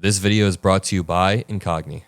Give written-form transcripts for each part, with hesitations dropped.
This video is brought to you by Incogni.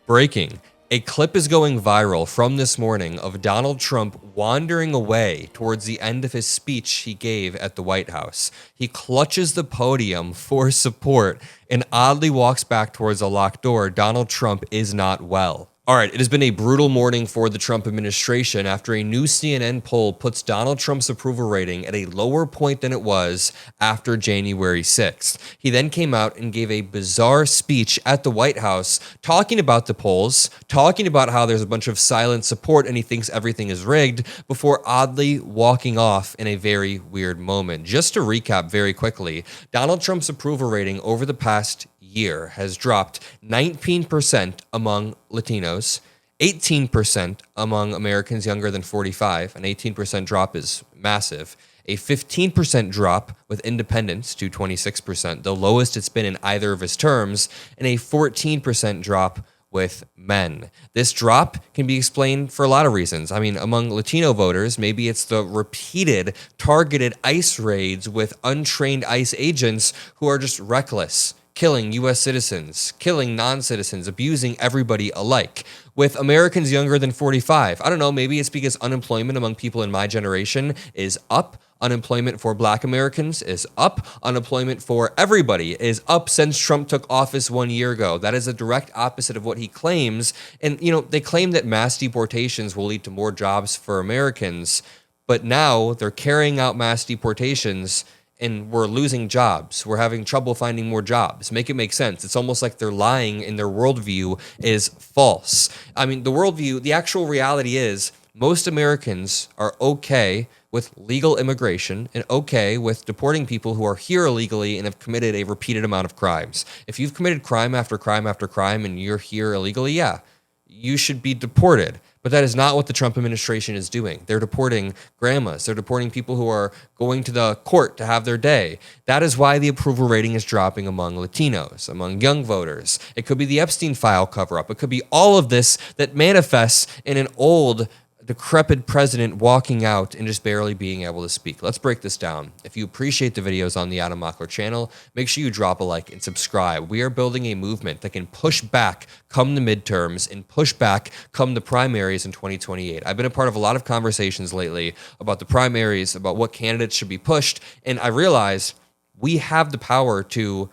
Breaking. A clip is going viral from this morning of Donald Trump wandering away towards the end of his speech he gave at the White House. He clutches the podium for support and oddly walks back towards a locked door. Donald Trump is not well. All right, it has been a brutal morning for the Trump administration after a new CNN poll puts Donald Trump's approval rating at a lower point than it was after January 6th. He then came out and gave a bizarre speech at the White House talking about the polls, talking about how there's a bunch of silent support and he thinks everything is rigged, before oddly walking off in a very weird moment. Just to recap very quickly, Donald Trump's approval rating over the past year has dropped 19% among Latinos, 18% among Americans younger than 45. An 18% drop is massive. A 15% drop with independents to 26%, the lowest it's been in either of his terms, and a 14% drop with men. This drop can be explained for a lot of reasons. I mean, among Latino voters, maybe it's the repeated targeted ICE raids with untrained ICE agents who are just reckless, killing U.S. citizens, killing non-citizens, abusing everybody alike. With Americans younger than 45, I don't know, maybe it's because unemployment among people in my generation is up. Unemployment for Black Americans is up. Unemployment for everybody is up since Trump took office 1 year ago. That is a direct opposite of what he claims. And, they claim that mass deportations will lead to more jobs for Americans, but now they're carrying out mass deportations and we're losing jobs. We're having trouble finding more jobs. Make it make sense. It's almost like they're lying and their worldview is false. I mean, the actual reality is most Americans are okay with legal immigration and okay with deporting people who are here illegally and have committed a repeated amount of crimes. If you've committed crime after crime after crime and you're here illegally, yeah, you should be deported. But that is not what the Trump administration is doing. They're deporting grandmas. They're deporting people who are going to the court to have their day. That is why the approval rating is dropping among Latinos, among young voters. It could be the Epstein file cover-up. It could be all of this that manifests in an old, decrepit president walking out and just barely being able to speak. Let's break this down. If you appreciate the videos on the Adam Mockler channel, make sure you drop a like and subscribe. We are building a movement that can push back come the midterms and push back come the primaries in 2028. I've been a part of a lot of conversations lately about the primaries, about what candidates should be pushed, and I realize we have the power to,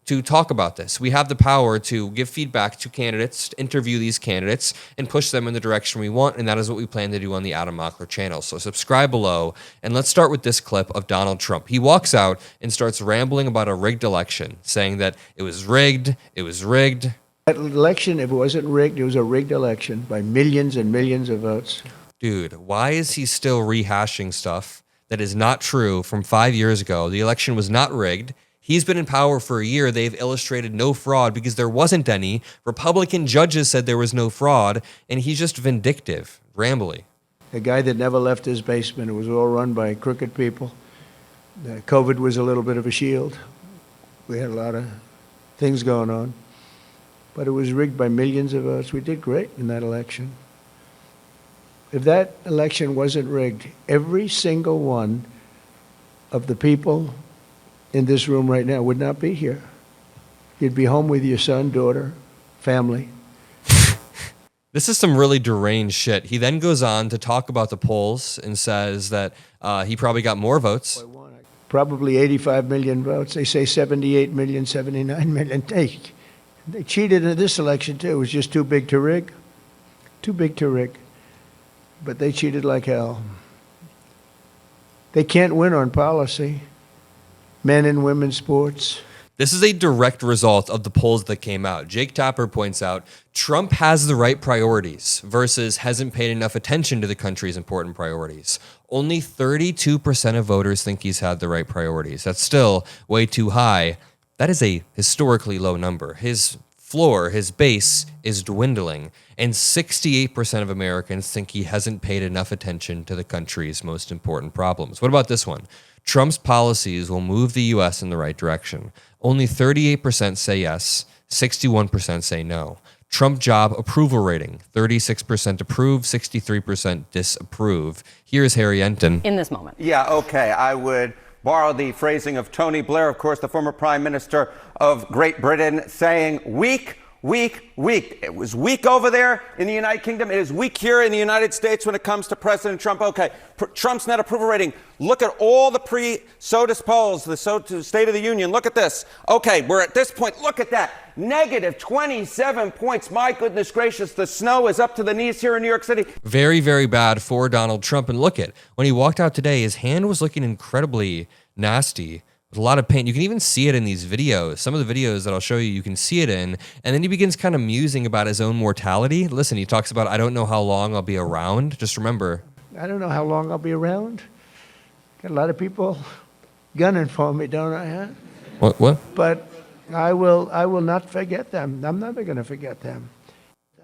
to talk about this. We have the power to give feedback to candidates, to interview these candidates, and push them in the direction we want, and that is what we plan to do on the Adam Mockler channel. So subscribe below, and let's start with this clip of Donald Trump. He walks out and starts rambling about a rigged election, saying that it was rigged, it was rigged. That election, if it wasn't rigged, it was a rigged election by millions and millions of votes. Dude, why is he still rehashing stuff that is not true from 5 years ago? The election was not rigged. He's been in power for a year. They've illustrated no fraud because there wasn't any. Republican judges said there was no fraud, and he's just vindictive, rambly. A guy that never left his basement. It was all run by crooked people. COVID was a little bit of a shield. We had a lot of things going on. But it was rigged by millions of votes. We did great in that election. If that election wasn't rigged, every single one of the people in this room right now would not be here. You'd be home with your son, daughter, family. This is some really deranged shit. He then goes on to talk about the polls and says that he probably got more votes. Probably 85 million votes. They say 78 million, 79 million. They cheated in this election, too. It was just too big to rig. Too big to rig. But they cheated like hell. They can't win on policy. Men and women's sports. This is a direct result of the polls that came out. Jake Tapper points out Trump has the right priorities versus hasn't paid enough attention to the country's important priorities. Only 32% of voters think he's had the right priorities. That's still way too high. That is a historically low number. His floor, his base, is dwindling, and 68% of Americans think he hasn't paid enough attention to the country's most important problems. What about this one? Trump's policies will move the U.S. in the right direction. Only 38% say yes, 61% say no. Trump job approval rating, 36% approve, 63% disapprove. Here's Harry Enten. In this moment. Yeah, okay, I would borrow the phrasing of Tony Blair, of course, the former Prime Minister of Great Britain, saying weak, weak, weak. It was weak over there in the United Kingdom. It is weak here in the United States when it comes to President Trump. Okay, Trump's net approval rating. Look at all the pre-SOTUS polls, the State of the Union. Look at this. Okay, we're at this point. Look at that. Negative 27 points. My goodness gracious, the snow is up to the knees here in New York City. Very, very bad for Donald Trump. And look at, when he walked out today, his hand was looking incredibly nasty. With a lot of pain. You can even see it in these videos. Some of the videos that I'll show you, you can see it in. And then he begins kind of musing about his own mortality. Listen, he talks about, I don't know how long I'll be around. Just remember. I don't know how long I'll be around. Got a lot of people gunning for me, don't I? Huh? What? But I will not forget them. I'm never going to forget them.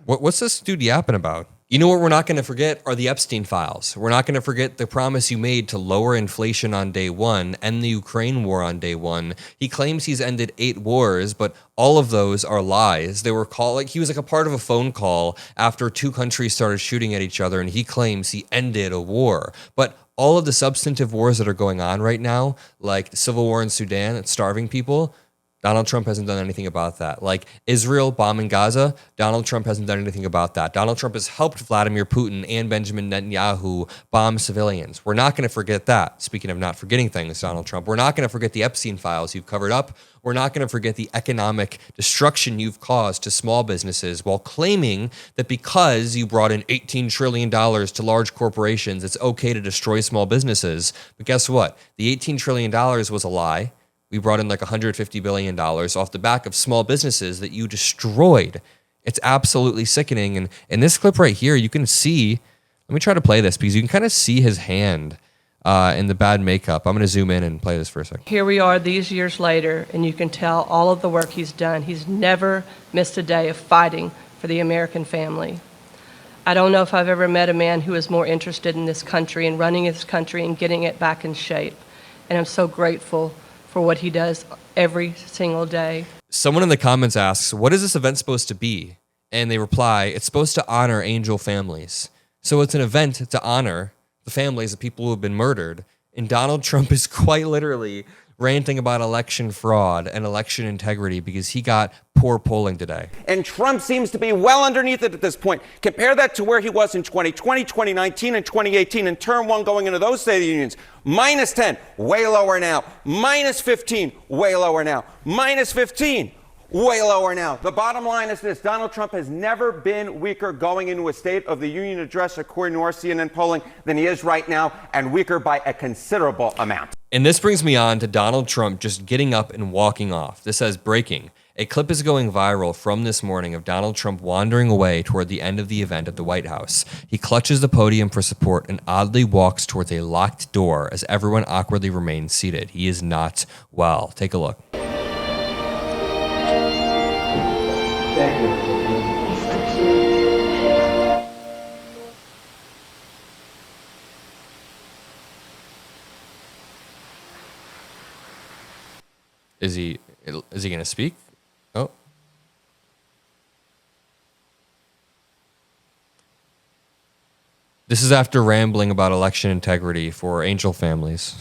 What's this dude yapping about? You know what we're not going to forget are the Epstein files. We're not going to forget the promise you made to lower inflation on day one, end the Ukraine war on day one. He claims he's ended 8 wars, but all of those are lies. They were he was like a part of a phone call after 2 countries started shooting at each other, and he claims he ended a war. But all of the substantive wars that are going on right now, like the civil war in Sudan, it's starving people, Donald Trump hasn't done anything about that. Like Israel bombing Gaza, Donald Trump hasn't done anything about that. Donald Trump has helped Vladimir Putin and Benjamin Netanyahu bomb civilians. We're not going to forget that. Speaking of not forgetting things, Donald Trump, we're not going to forget the Epstein files you've covered up. We're not going to forget the economic destruction you've caused to small businesses while claiming that because you brought in $18 trillion to large corporations, it's okay to destroy small businesses. But guess what? The $18 trillion was a lie. We brought in like $150 billion off the back of small businesses that you destroyed. It's absolutely sickening. And in this clip right here, you can see, let me try to play this because you can kind of see his hand in the bad makeup. I'm going to zoom in and play this for a second. Here we are these years later, and you can tell all of the work he's done. He's never missed a day of fighting for the American family. I don't know if I've ever met a man who is more interested in this country and running this country and getting it back in shape. And I'm so grateful for what he does every single day. Someone in the comments asks, what is this event supposed to be? And they reply, it's supposed to honor angel families. So it's an event to honor the families of people who have been murdered. And Donald Trump is quite literally ranting about election fraud and election integrity because he got poor polling today. And Trump seems to be well underneath it at this point. Compare that to where he was in 2020, 2019, and 2018 in term one going into those State of the Unions. Minus 10, way lower now. Minus 15, way lower now. Minus 15, way lower now. The bottom line is this. Donald Trump has never been weaker going into a State of the Union address, according to our CNN polling, than he is right now, and weaker by a considerable amount. And this brings me on to Donald Trump just getting up and walking off. This says, breaking. A clip is going viral from this morning of Donald Trump wandering away toward the end of the event at the White House. He clutches the podium for support and oddly walks towards a locked door as everyone awkwardly remains seated. He is not well. Take a look. Thank you. Is he going to speak? Oh. This is after rambling about election integrity for angel families.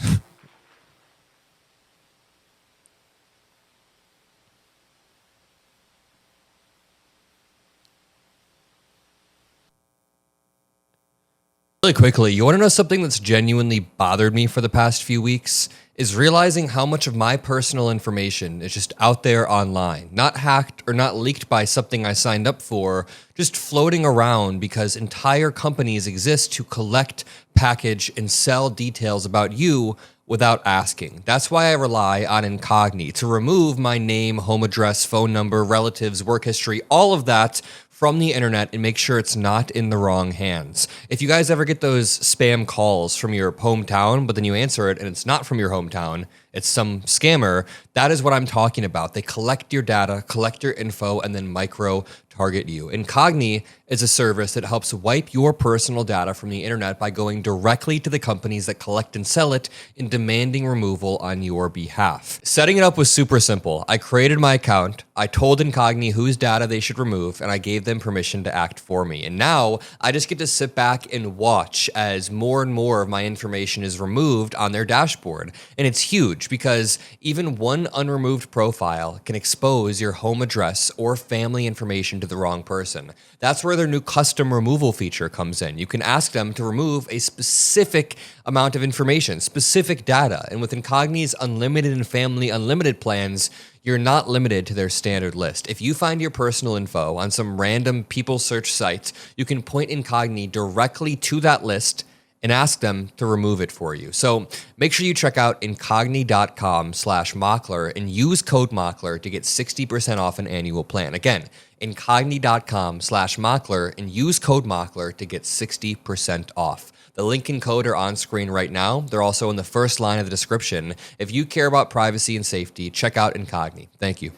Really quickly, you want to know something that's genuinely bothered me for the past few weeks? Is realizing how much of my personal information is just out there online, not hacked or not leaked by something I signed up for, just floating around because entire companies exist to collect, package, and sell details about you without asking. That's why I rely on Incogni to remove my name, home address, phone number, relatives, work history, all of that from the internet and make sure it's not in the wrong hands. If you guys ever get those spam calls from your hometown, but then you answer it and it's not from your hometown, it's some scammer, that is what I'm talking about. They collect your data, collect your info, and then micro target you. Incogni is a service that helps wipe your personal data from the internet by going directly to the companies that collect and sell it and demanding removal on your behalf. Setting it up was super simple. I created my account, I told Incogni whose data they should remove, and I gave them permission to act for me. And now I just get to sit back and watch as more and more of my information is removed on their dashboard. And it's huge because even one unremoved profile can expose your home address or family information to the wrong person. That's where their new custom removal feature comes in. You can ask them to remove a specific amount of information, specific data. And with Incogni's Unlimited and Family Unlimited plans, you're not limited to their standard list. If you find your personal info on some random people search site, you can point Incogni directly to that list and ask them to remove it for you. So make sure you check out incogni.com/Mockler and use code Mockler to get 60% off an annual plan. Again, incogni.com/Mockler and use code Mockler to get 60% off. The link and code are on screen right now. They're also in the first line of the description. If you care about privacy and safety, check out Incogni. Thank you.